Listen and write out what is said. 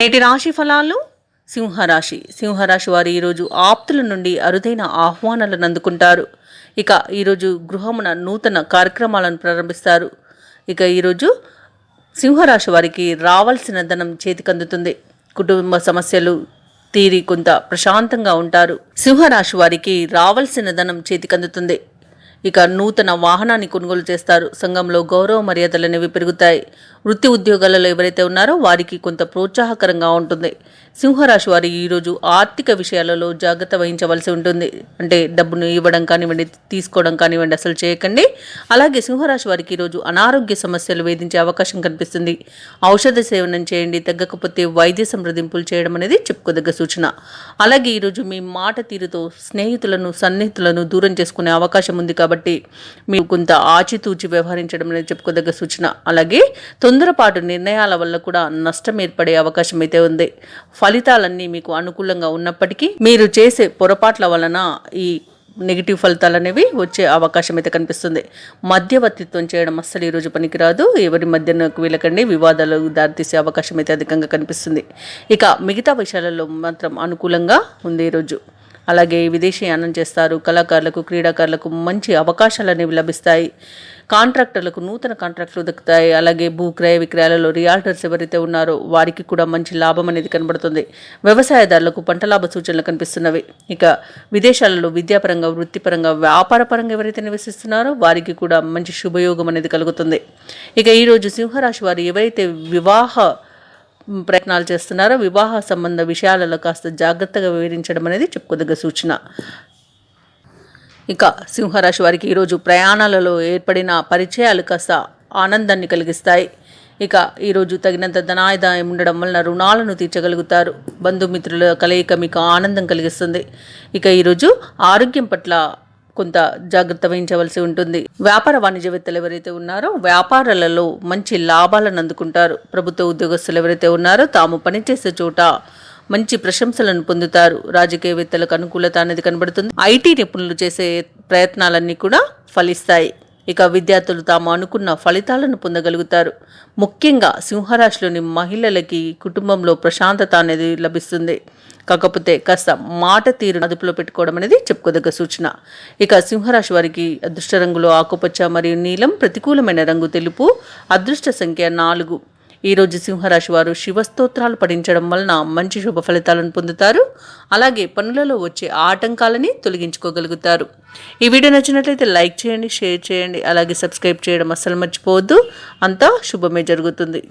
నేటి రాశి ఫలాలు. సింహరాశి వారు ఈరోజు ఆప్తుల నుండి అరుదైన ఆహ్వానాలను అందుకుంటారు. ఇక ఈరోజు గృహమున నూతన కార్యక్రమాలను ప్రారంభిస్తారు. ఇక ఈరోజు సింహరాశి వారికి రావాల్సిన ధనం చేతికందుతుంది. కుటుంబ సమస్యలు తీరి కొంత ప్రశాంతంగా ఉంటారు. సింహరాశి వారికి రావాల్సిన ధనం చేతికందుతుంది. ఇక నూతన వాహనాన్ని కొనుగోలు చేస్తారు. సంఘంలో గౌరవ మర్యాదలు అనేవి పెరుగుతాయి. వృత్తి ఉద్యోగాలలో ఎవరైతే ఉన్నారో వారికి కొంత ప్రోత్సాహకరంగా ఉంటుంది. సింహరాశి వారి ఈరోజు ఆర్థిక విషయాలలో జాగ్రత్త వహించవలసి ఉంటుంది. అంటే డబ్బును ఇవ్వడం కానివ్వండి, తీసుకోవడం కానివ్వండి అసలు చేయకండి. అలాగే సింహరాశి వారికి ఈరోజు అనారోగ్య సమస్యలు వేధించే అవకాశం కనిపిస్తుంది. ఔషధ సేవనం చేయండి. తగ్గకపోతే వైద్య సంప్రదింపులు చేయడం అనేది చెప్పుకోదగ్గ సూచన. అలాగే ఈరోజు మీ మాట తీరుతో స్నేహితులను సన్నిహితులను దూరం చేసుకునే అవకాశం ఉంది కాబట్టి మీరు కొంత ఆచితూచి వ్యవహరించడం అనేది చెప్పుకోదగ్గ సూచన. అలాగే తొందరపాటు నిర్ణయాల వల్ల కూడా నష్టం ఏర్పడే అవకాశం అయితే ఉంది. ఫలితాలన్నీ మీకు అనుకూలంగా ఉన్నప్పటికీ మీరు చేసే పొరపాట్ల వలన ఈ నెగిటివ్ ఫలితాలు అనేవి వచ్చే అవకాశం అయితే కనిపిస్తుంది. మధ్యవర్తిత్వం చేయడం అస్సలు ఈరోజు పనికిరాదు. ఎవరి మధ్యనకు వెళ్ళకండి. వివాదాలకు దారితీసే అవకాశం అయితే అధికంగా కనిపిస్తుంది. ఇక మిగతా విషయాలలో మాత్రం అనుకూలంగా ఉంది ఈరోజు. అలాగే విదేశీయానం చేస్తారు. కళాకారులకు, క్రీడాకారులకు మంచి అవకాశాలు అనేవి లభిస్తాయి. కాంట్రాక్టర్లకు నూతన కాంట్రాక్టులు దక్కుతాయి. అలాగే భూక్రయ విక్రయాలలో రియాల్టర్స్ ఎవరైతే ఉన్నారో వారికి కూడా మంచి లాభం అనేది కనబడుతుంది. వ్యవసాయదారులకు పంట లాభ సూచనలు కనిపిస్తున్నవి. ఇక విదేశాలలో విద్యాపరంగా, వృత్తిపరంగా, వ్యాపారపరంగా ఎవరైతే నివసిస్తున్నారో వారికి కూడా మంచి శుభయోగం అనేది కలుగుతుంది. ఇక ఈరోజు సింహరాశి వారు ఎవరైతే వివాహ ప్రయత్నాలు చేస్తున్నారో వివాహ సంబంధ విషయాలలో కాస్త జాగ్రత్తగా వివరించడం అనేది చెప్పుకోదగ్గ సూచన. ఇక సింహరాశి వారికి ఈరోజు ప్రయాణాలలో ఏర్పడిన పరిచయాలు కాస్త ఆనందాన్ని కలిగిస్తాయి. ఇక ఈరోజు తగినంత ధనాదాయం ఉండడం వలన రుణాలను తీర్చగలుగుతారు. బంధుమిత్రుల కలయిక మీకు ఆనందం కలిగిస్తుంది. ఇక ఈరోజు ఆరోగ్యం పట్ల కొంత జాగ్రత్త వహించవలసి ఉంటుంది. వ్యాపార వాణిజ్యవేత్తలు ఎవరైతే ఉన్నారో వ్యాపారాలలో మంచి లాభాలను అందుకుంటారు. ప్రభుత్వ ఉద్యోగస్తులు ఎవరైతే ఉన్నారో తాము పనిచేసే చోట మంచి ప్రశంసలను పొందుతారు. రాజకీయవేత్తలకు అనుకూలత అనేది కనబడుతుంది. ఐటీ నిపుణులు చేసే ప్రయత్నాలన్నీ కూడా ఫలిస్తాయి. ఇక విద్యార్థులు తాము అనుకున్న ఫలితాలను పొందగలుగుతారు. ముఖ్యంగా సింహరాశిలోని మహిళలకి కుటుంబంలో ప్రశాంతత అనేది లభిస్తుంది. కాకపోతే కాస్త మాట తీరు అదుపులో పెట్టుకోవడం అనేది చెప్పుకోదగ్గ సూచన. ఇక సింహరాశి వారికి అదృష్ట రంగులు ఆకుపచ్చ మరియు నీలం, ప్రతికూలమైన రంగు తెలుపు, అదృష్ట సంఖ్య 4. ఈరోజు సింహరాశి వారు శివస్తోత్రాలు పఠించడం వలన మంచి శుభ ఫలితాలను పొందుతారు. అలాగే పనులలో వచ్చే ఆటంకాలని తొలగించుకోగలుగుతారు. ఈ వీడియో నచ్చినట్లయితే లైక్ చేయండి, షేర్ చేయండి, అలాగే సబ్స్క్రైబ్ చేయడం అస్సలు మర్చిపోవద్దు. అంతా శుభమే జరుగుతుంది.